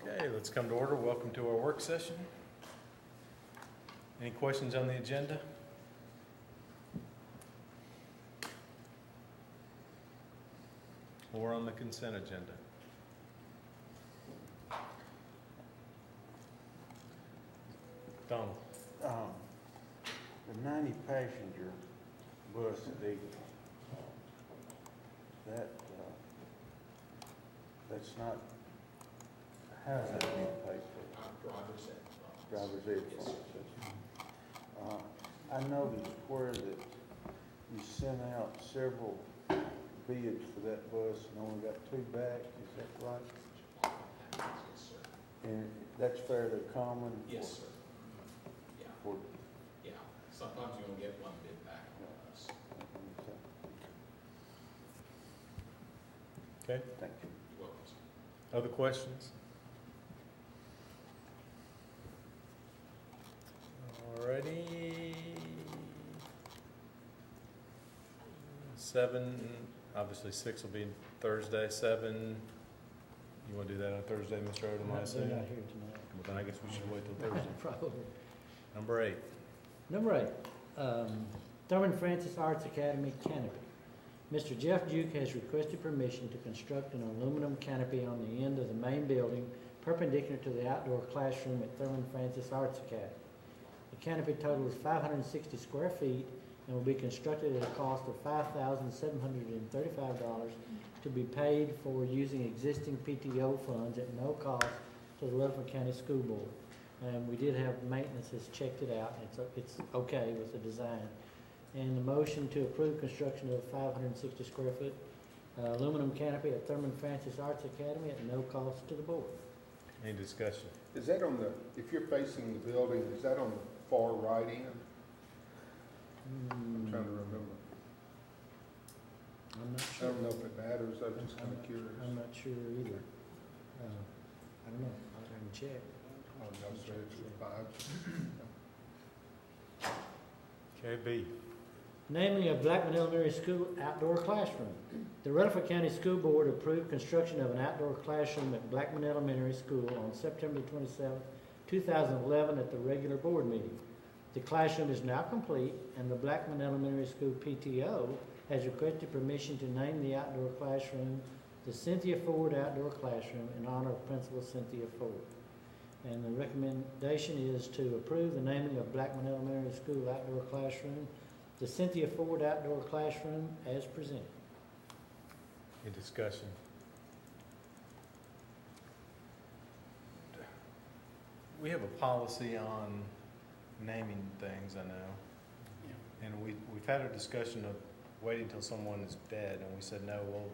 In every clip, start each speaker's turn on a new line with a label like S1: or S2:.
S1: Okay, let's come to order. Welcome to our work session. Any questions on the agenda? Or on the consent agenda? Donald?
S2: The 90 passenger bus at Eagle, that's not, how is that being paid for?
S3: Driver's ed.
S2: Driver's ed.
S3: Yes, sir.
S2: I noticed where that you sent out several bids for that bus and only got 2 back, is that right?
S3: Yes, sir.
S2: And that's fairly common?
S3: Yes, sir. Yeah,
S2: For,
S3: yeah. Sometimes you only get 1 bid back on us.
S1: Okay,
S2: thank you.
S3: You're welcome, sir.
S1: other questions? Alrighty. 7, obviously 6 will be Thursday, 7. You want to do that on Thursday, Mr. Odom, I
S4: They're
S1: assume?
S4: not here tonight.
S1: Well, then I guess we should wait till Thursday.
S4: Probably.
S1: Number 8.
S4: Number 8, Thurman Francis Arts Academy canopy. Mr. Jeff Duke has requested permission to construct an aluminum canopy on the end of the main building perpendicular to the outdoor classroom at Thurman Francis Arts Academy. The canopy totals 560 square feet and will be constructed at a cost of $5,735 to be paid for using existing PTO funds at no cost to the Rutherford County School Board. And we did have maintenance has checked it out. It's okay with the design. And the motion to approve construction of a 560 square foot aluminum canopy at Thurman Francis Arts Academy at no cost to the board.
S1: Any discussion?
S5: Is that on the, if you're facing the building, is that on the far right end? I'm trying to remember.
S4: I'm not
S5: I
S4: sure.
S5: don't know if it matters, I'm just kind of curious.
S4: I'm not sure either. I don't know. I can check.
S5: Oh, no, sir, it's 5.
S1: Okay, B.
S4: Naming of Blackman Elementary School outdoor classroom. The Rutherford County School Board approved construction of an outdoor classroom at Blackman Elementary School on September 27, 2011 at the regular board meeting. The classroom is now complete and the Blackman Elementary School PTO has requested permission to name the outdoor classroom the Cynthia Ford Outdoor Classroom in honor of Principal Cynthia Ford. And the recommendation is to approve the naming of Blackman Elementary School outdoor classroom the Cynthia Ford Outdoor Classroom as presented.
S1: Any discussion? We have a policy on naming things, I know. And we've had a discussion of waiting until someone is dead, and we said, no, we'll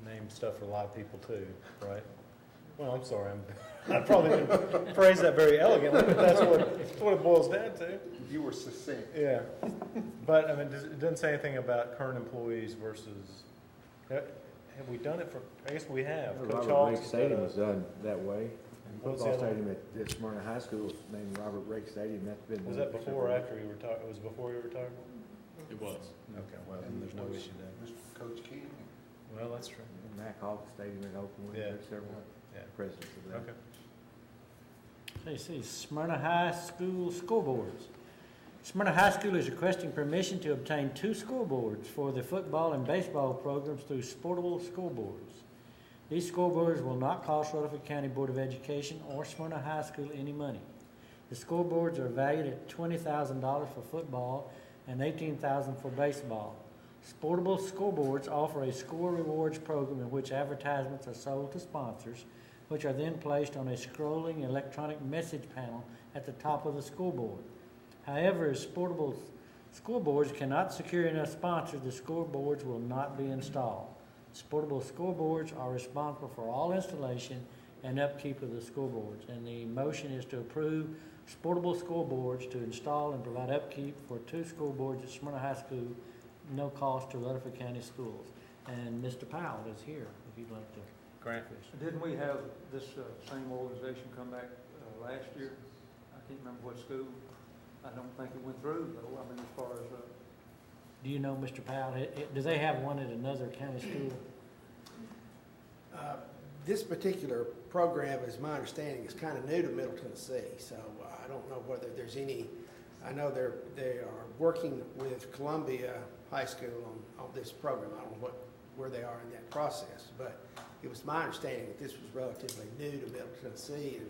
S1: name stuff for live people too, right? Well, I'm sorry, I probably didn't phrase that very elegantly, but that's what it boils down to.
S5: You were succinct.
S1: Yeah, but I mean, it doesn't say anything about current employees versus. Have we done it for? I guess we have. Coach
S6: Robert
S1: Hawks
S6: Rake Stadium was done that way. And
S1: What was
S6: football
S1: the other
S6: stadium at Smyrna High School is named Robert Rake Stadium. That's been.
S1: Was that before or after he retired? It was before he retired.
S3: It was.
S1: Okay, well then there's no issue there.
S5: Mr. Coach King.
S1: Well, that's true.
S6: And Mac Hawk Stadium in Oakland.
S1: Yeah.
S6: There's several presidents of that.
S1: Okay.
S4: Let's see, Smyrna High School scoreboards. Smyrna High School is requesting permission to obtain 2 scoreboards for the football and baseball programs through Sportable Scoreboards. These scoreboards will not cost Rutherford County Board of Education or Smyrna High School any money. The scoreboards are valued at $20,000 for football and $18,000 for baseball. Sportable Scoreboards offer a score rewards program in which advertisements are sold to sponsors, which are then placed on a scrolling electronic message panel at the top of the scoreboard. However, as Sportable Scoreboards cannot secure enough sponsors, the scoreboards will not be installed. Sportable Scoreboards are responsible for all installation and upkeep of the scoreboards, and the motion is to approve Sportable Scoreboards to install and provide upkeep for 2 scoreboards at Smyrna High School, no cost to Rutherford County Schools. And Mr. Powell is here, if you'd like to.
S1: Grant.
S7: Didn't we have this same organization come back last year? I can't remember what school. I don't think it went through, though. I mean, as far as...
S4: Do you know, Mr. Powell, do they have one at another county school?
S8: This particular program, as my understanding, is kind of new to Middle Tennessee, so I don't know whether there's any, I know they are working with Columbia High School on this program. I don't know where they are in that process, but it was my understanding that this was relatively new to Middle Tennessee,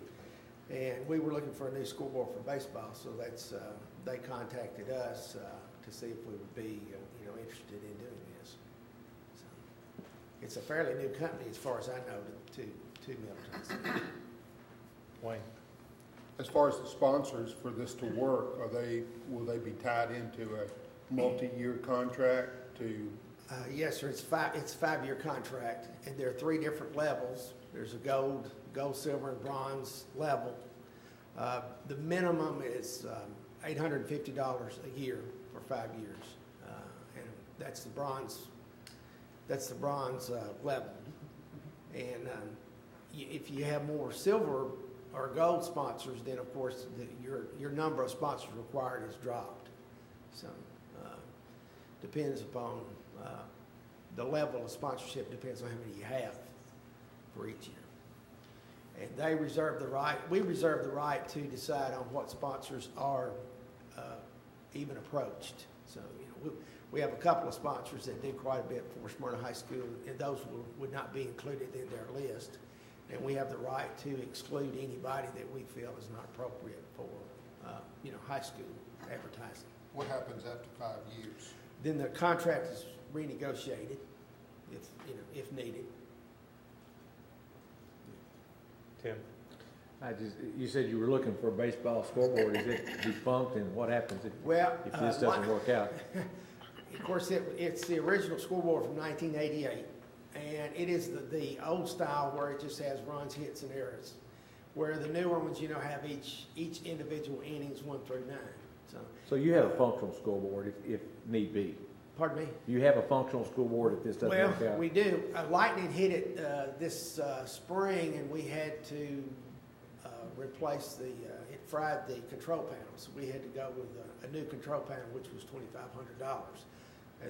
S8: and we were looking for a new school board for baseball, so that's, they contacted us to see if we would be, interested in doing this. So, it's a fairly new company, as far as I know, to Middle Tennessee.
S1: Wayne?
S5: As far as the sponsors for this to work, will they be tied into a multi-year contract to?
S8: Yes, sir. It's a 5-year contract, and there are 3 different levels. There's a gold, silver, and bronze level. The minimum is $850 a year for 5 years, and that's the bronze. That's the bronze level. And if you have more silver or gold sponsors, then of course your number of sponsors required is dropped. So depends upon the level of sponsorship, depends on how many you have for each year. And they reserve the right, we reserve the right to decide on what sponsors are even approached. So, we have a couple of sponsors that do quite a bit for Smyrna High School, and those would not be included in their list. And we have the right to exclude anybody that we feel is not appropriate for, high school advertising.
S5: What happens after 5 years?
S8: Then the contract is renegotiated if needed.
S1: Tim?
S6: You said you were looking for a baseball scoreboard. Is it defunct, and what happens if this doesn't work out?
S8: Of course, it's the original scoreboard from 1988, and it is the old style where it just has runs, hits, and errors. Where the newer ones, have each individual innings 1 through 9.
S6: So you have a functional scoreboard if need be.
S8: Pardon me?
S6: You have a functional scoreboard if this doesn't work out.
S8: Well, we do. Lightning hit it this spring, and we had to replace it fried the control panel, so we had to go with a new control panel, which was $2,500.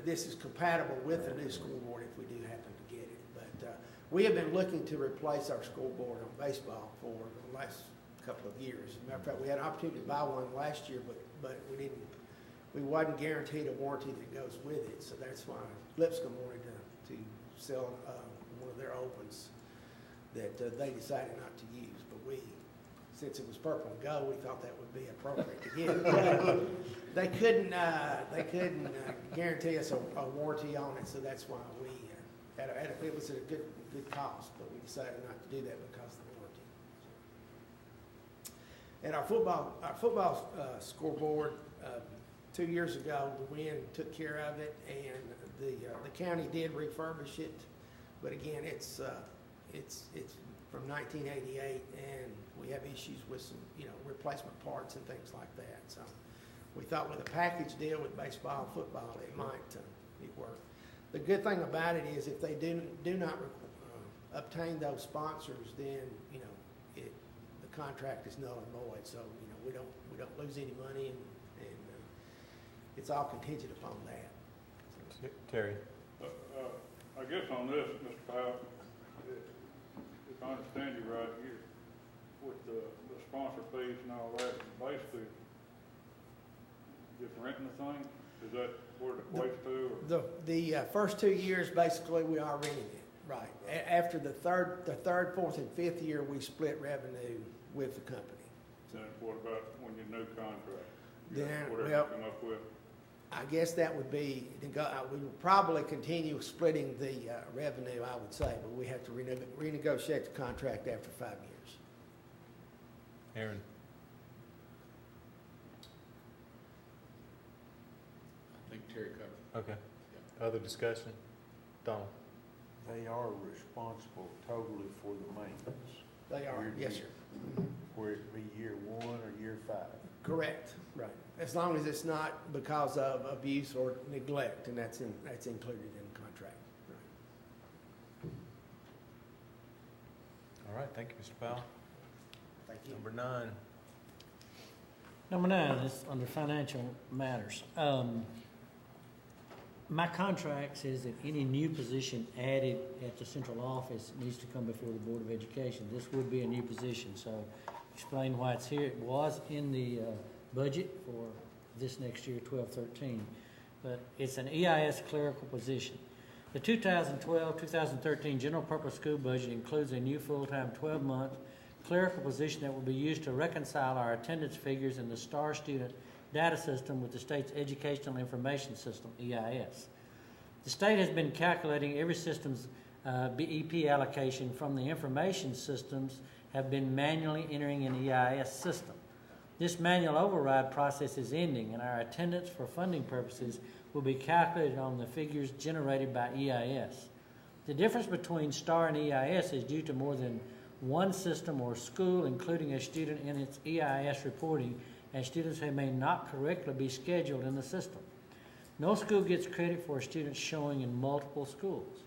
S8: This is compatible with the new scoreboard if we do happen to get it. But we have been looking to replace our scoreboard on baseball for the last couple of years. As a matter of fact, we had an opportunity to buy one last year, but we wasn't guaranteed a warranty that goes with it. So that's why Lipscomb wanted to sell one of their old ones that they decided not to use. But since it was purple and gold, we thought that would be appropriate to get it. They couldn't guarantee us a warranty on it, so that's why we it was a good cost, but we decided not to do that because of the warranty. And our football scoreboard 2 years ago, the wind took care of it, and the county did refurbish it, but again, it's from 1988, and we have issues with some, replacement parts and things like that. So we thought with a package deal with baseball and football, it might work. The good thing about it is if they do not obtain those sponsors, then the contract is null and void. So we don't lose any money, and it's all contingent upon that.
S1: Terry?
S9: I guess on this, Mr. Powell, if I understand you right, with the sponsor fees and all that, basically just renting the thing? Is that where it equates to? Or?
S8: The first 2 years, basically, we are renting it, right. After the third, fourth, and fifth year, we split revenue with the company.
S9: Then what about when your new contract?
S8: Then,
S9: whatever you come up with?
S8: I guess that would be, we would probably continue splitting the revenue, I would say, but we have to renegotiate the contract after 5 years.
S1: Aaron?
S3: I think Terry covered.
S1: Okay. Other discussion? Donald?
S2: They are responsible totally for the maintenance.
S8: They are, yes, sir.
S2: Where it be year 1 or year 5.
S8: Correct, right. As long as it's not because of abuse or neglect, and that's included in the contract. Right.
S1: All right, thank you, Mr. Powell.
S8: Thank you.
S1: Number 9.
S4: Number 9 is under financial matters. My contract says that any new position added at the central office needs to come before the Board of Education. This would be a new position, so explain why it's here. It was in the budget for this next year, 12-13, but it's an EIS clerical position. The 2012-2013 general purpose school budget includes a new full-time 12-month clerical position that will be used to reconcile our attendance figures in the STAR student data system with the state's Educational Information System, EIS. The state has been calculating every system's BEP allocation from the information systems have been manually entering an EIS system. This manual override process is ending, and our attendance for funding purposes will be calculated on the figures generated by EIS. The difference between STAR and EIS is due to more than one system or school including a student in its EIS reporting, and students who may not correctly be scheduled in the system. No school gets credit for students showing in multiple schools.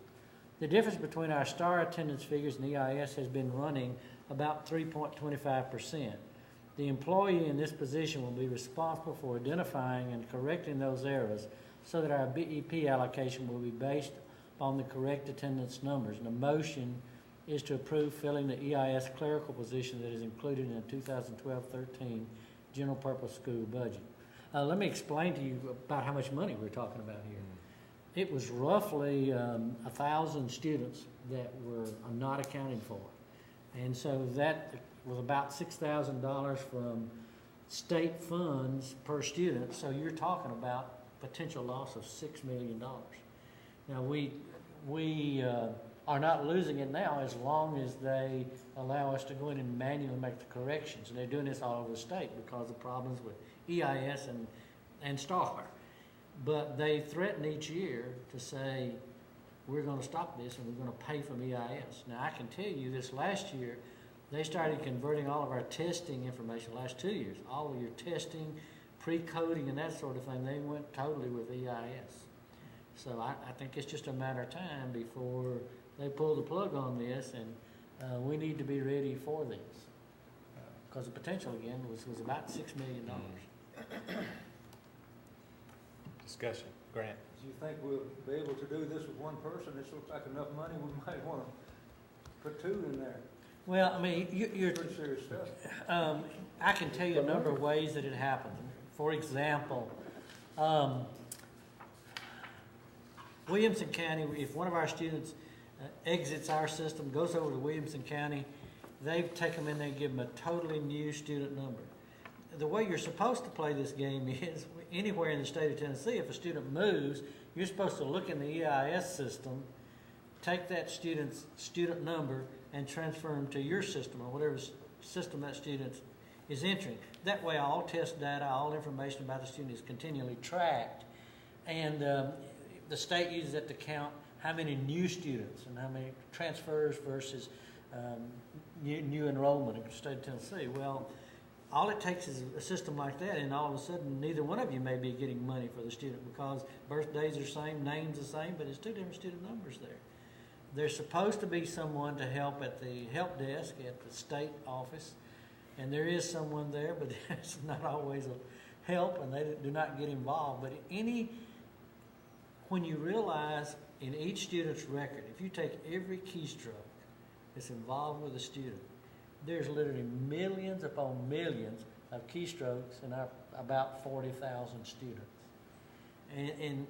S4: The difference between our STAR attendance figures and EIS has been running about 3.25%. The employee in this position will be responsible for identifying and correcting those errors so that our BEP allocation will be based on the correct attendance numbers. And the motion is to approve filling the EIS clerical position that is included in the 2012-13 general purpose school budget. Let me explain to you about how much money we're talking about here. It was roughly 1,000 students that were not accounted for. And so that was about $6,000 from state funds per student. So you're talking about potential loss of $6 million. Now we are not losing it now as long as they allow us to go in and manually make the corrections. And they're doing this all over the state because of problems with EIS and STAR. But they threaten each year to say, we're going to stop this and we're going to pay from EIS. Now I can tell you this last year, they started converting all of our testing information, last 2 years, all of your testing, pre-coding and that sort of thing, they went totally with EIS. So I think it's just a matter of time before they pull the plug on this, and we need to be ready for this. Because the potential, again, was about $6 million.
S1: Discussion. Grant.
S7: Do you think we'll be able to do this with one person? This looks like enough money, we might want to put two in there.
S4: Well, I mean, you're
S7: Pretty serious stuff.
S4: I can tell you a number of ways that it happens. For example, Williamson County, if one of our students exits our system, goes over to Williamson County, they take them in there and give them a totally new student number. The way you're supposed to play this game is anywhere in the state of Tennessee, if a student moves, you're supposed to look in the EIS system, take that student's student number, and transfer them to your system or whatever system that student is entering. That way all test data, all information about the student is continually tracked, and the state uses it to count how many new students and how many transfers versus new enrollment in the state of Tennessee. Well, all it takes is a system like that, and all of a sudden neither one of you may be getting money for the student because birthdays are the same, names the same, but it's two different student numbers there. There's supposed to be someone to help at the help desk at the state office, and there is someone there, but it's not always a help, and they do not get involved. But when you realize in each student's record, if you take every keystroke that's involved with a student, there's literally millions upon millions of keystrokes in our about 40,000 students. And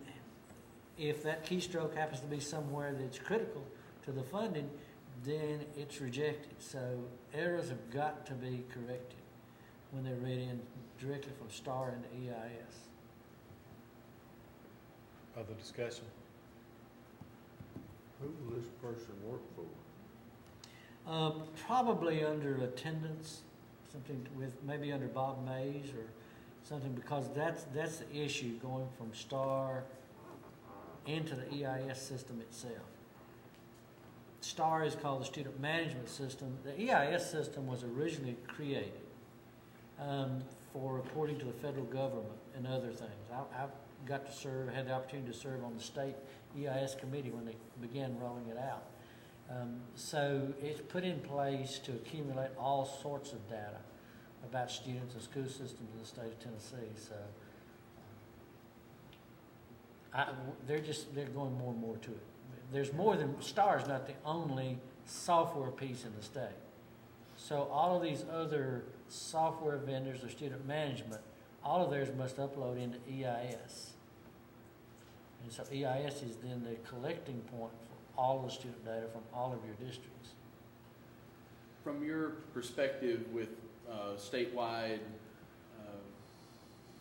S4: if that keystroke happens to be somewhere that's critical to the funding, then it's rejected. So errors have got to be corrected when they're read in directly from STAR into EIS.
S1: Other discussion?
S2: Who will this person work for?
S4: Probably under attendance, something with maybe under Bob Mays or something, because that's the issue going from STAR into the EIS system itself. STAR is called the Student Management System. The EIS system was originally created for reporting to the federal government and other things. I've got to serve, had the opportunity to serve on the state EIS committee when they began rolling it out. So it's put in place to accumulate all sorts of data about students and school systems in the state of Tennessee. So they're going more and more to it. There's more than, STAR is not the only software piece in the state. So all of these other software vendors or student management, all of theirs must upload into EIS. And so EIS is then the collecting point for all of the student data from all of your districts.
S10: From your perspective with statewide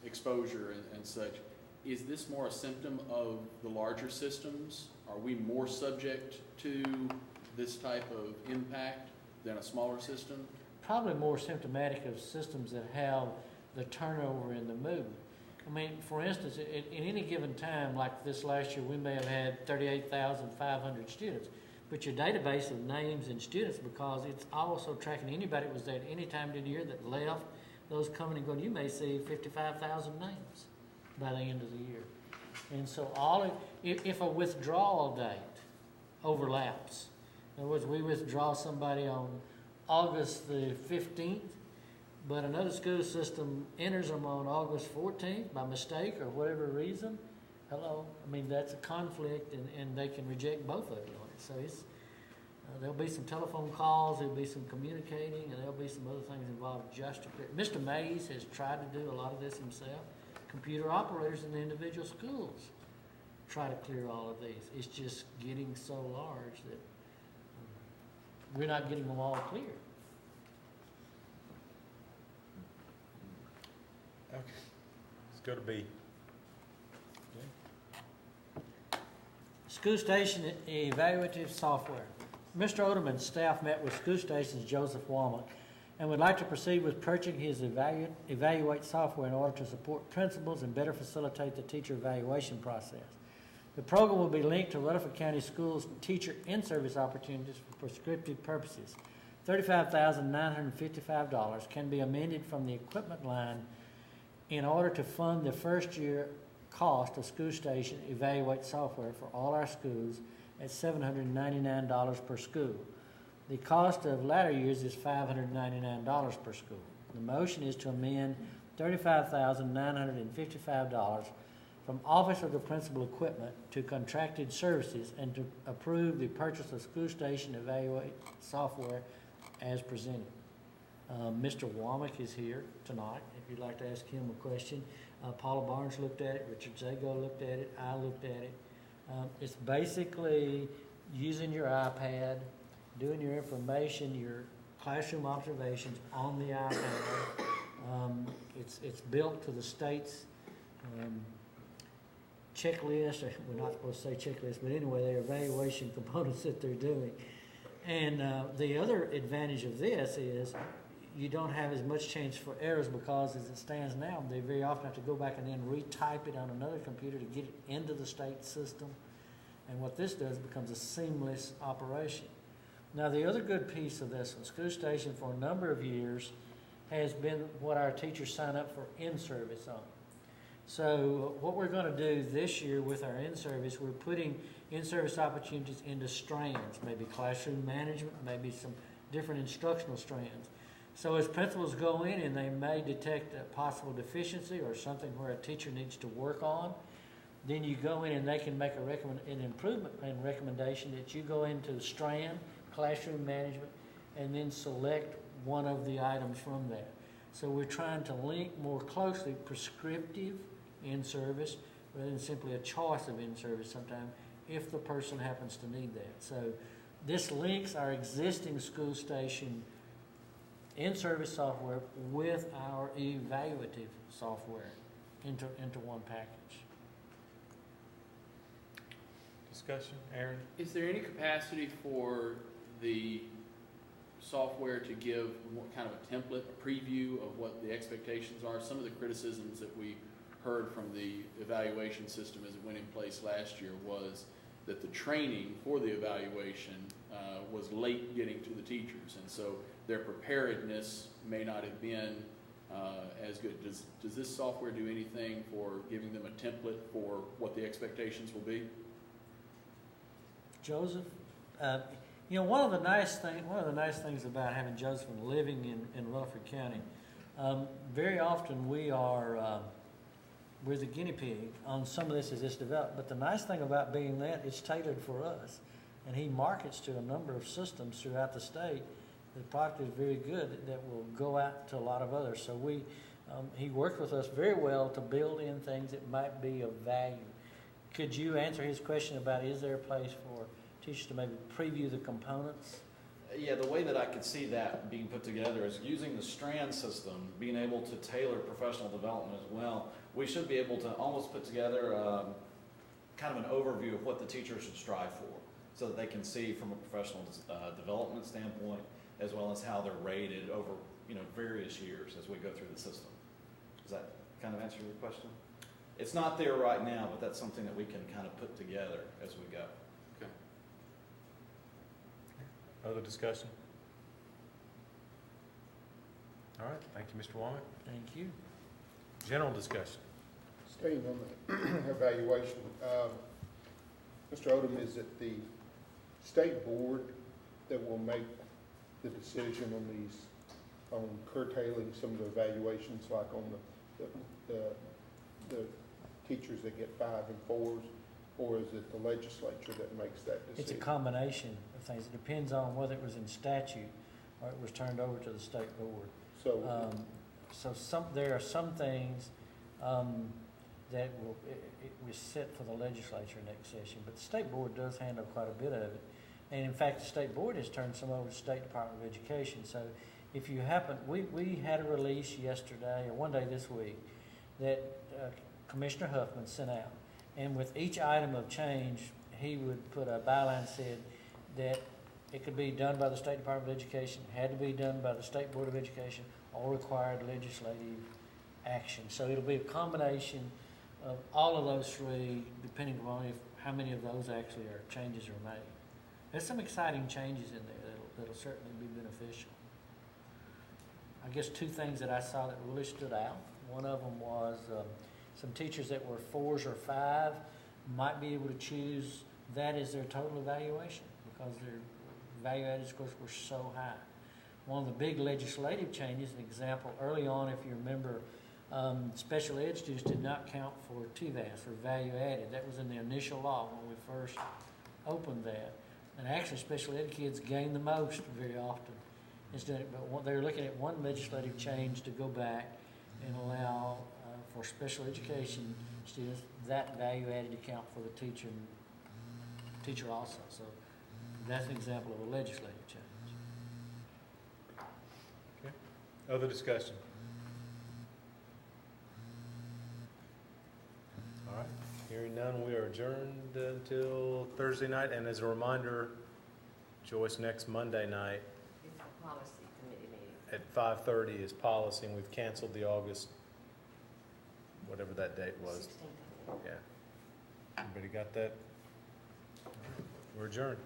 S10: exposure and such, is this more a symptom of the larger systems? Are we more subject to this type of impact than a smaller system?
S4: Probably more symptomatic of systems that have the turnover in the movement. I mean, for instance, at any given time, like this last year, we may have had 38,500 students, but your database of names and students, because it's also tracking anybody that was there at any time during the year that left, those coming and going, you may see 55,000 names by the end of the year. And so if a withdrawal date overlaps, in other words, we withdraw somebody on August the 15th, but another school system enters them on August 14th by mistake or whatever reason, hello, I mean, that's a conflict, and they can reject both of you on it. So it's, there'll be some telephone calls, there'll be some communicating, and there'll be some other things involved just to clear. Mr. Mays has tried to do a lot of this himself. Computer operators in the individual schools try to clear all of these. It's just getting so large that we're not getting them all clear.
S1: Okay, let's go to B.
S4: School Station Evaluative Software. Mr. Oderman's staff met with School Station's Joseph Womack and would like to proceed with purchasing his Evaluate software in order to support principals and better facilitate the teacher evaluation process. The program will be linked to Rutherford County Schools teacher in-service opportunities for prescriptive purposes. $35,955 can be amended from the equipment line in order to fund the first year cost of School Station Evaluate software for all our schools at $799 per school. The cost of latter years is $599 per school. The motion is to amend $35,955 from Office of the Principal Equipment to contracted services and to approve the purchase of School Station Evaluate software as presented. Mr. Womack is here tonight. If you'd like to ask him a question. Paula Barnes looked at it, Richard Zago looked at it, I looked at it. It's basically using your iPad, doing your information, your classroom observations on the iPad. It's built to the state's checklist. We're not supposed to say checklist, but anyway, their evaluation components that they're doing. And the other advantage of this is you don't have as much chance for errors, because as it stands now, they very often have to go back and then retype it on another computer to get it into the state system. And what this does becomes a seamless operation. Now, the other good piece of this one, School Station for a number of years has been what our teachers sign up for in-service on. So what we're going to do this year with our in-service, we're putting in-service opportunities into strands, maybe classroom management, maybe some different instructional strands. So as principals go in and they may detect a possible deficiency or something where a teacher needs to work on, then you go in and they can make an improvement and recommendation that you go into strand, classroom management, and then select one of the items from that. So we're trying to link more closely prescriptive in-service rather than simply a choice of in-service sometimes if the person happens to need that. So this links our existing School Station in-service software with our evaluative software into one package.
S1: Discussion, Aaron?
S10: Is there any capacity for the software to give what kind of a template, a preview of what the expectations are? Some of the criticisms that we heard from the evaluation system as it went in place last year was that the training for the evaluation was late getting to the teachers, and so their preparedness may not have been as good. Does this software do anything for giving them a template for what the expectations will be?
S4: Joseph, you know, one of the nice things about having Joseph and living in Rutherford County, very often we are we're the guinea pig on some of this as it's developed. But the nice thing about being that, it's tailored for us. And he markets to a number of systems throughout the state. The product is very good that will go out to a lot of others. So he worked with us very well to build in things that might be of value. Could you answer his question about is there a place for teachers to maybe preview the components?
S11: Yeah, the way that I could see that being put together is using the STRAND system, being able to tailor professional development as well. We should be able to almost put together kind of an overview of what the teacher should strive for, so that they can see from a professional development standpoint, as well as how they're rated over various years as we go through the system. Does that kind of answer your question? It's not there right now, but that's something that we can kind of put together as we go.
S10: Okay.
S1: Other discussion? All right, thank you, Mr. Womack.
S4: Thank you.
S1: General discussion.
S5: Staying on the evaluation, Mr. Odom, is it the state board that will make the decision on curtailing some of the evaluations, like on the teachers that get 5 and 4s, or is it the legislature that makes that decision?
S4: It's a combination of things. It depends on whether it was in statute or it was turned over to the state board.
S5: So,
S4: There are some things that it was set for the legislature next session, but the state board does handle quite a bit of it. And in fact, the state board has turned some over to the State Department of Education. So if you happen, we had a release yesterday, or one day this week, that Commissioner Huffman sent out. And with each item of change, he would put a byline that said that it could be done by the State Department of Education, had to be done by the State Board of Education, or required legislative action. So it'll be a combination of all of those three, depending upon how many of those actually are changes are made. There's some exciting changes in there that'll certainly be beneficial. I guess 2 things that I saw that really stood out. One of them was some teachers that were 4s or 5 might be able to choose that as their total evaluation because their value-added scores were so high. One of the big legislative changes, an example, early on, if you remember, special ed students did not count for TVAS, or value added. That was in the initial law when we first opened that. And actually, special ed kids gain the most very often. But they're looking at one legislative change to go back and allow for special education students that value added to count for the teacher also. So that's an example of a legislative change.
S1: Okay. Other discussion? All right. Hearing none, we are adjourned until Thursday night. And as a reminder, Joyce, next Monday night
S12: It's a policy committee meeting.
S1: at 5:30 is policy, and we've canceled the August, whatever that date was.
S12: 16th.
S1: Yeah. Everybody got that? We're adjourned.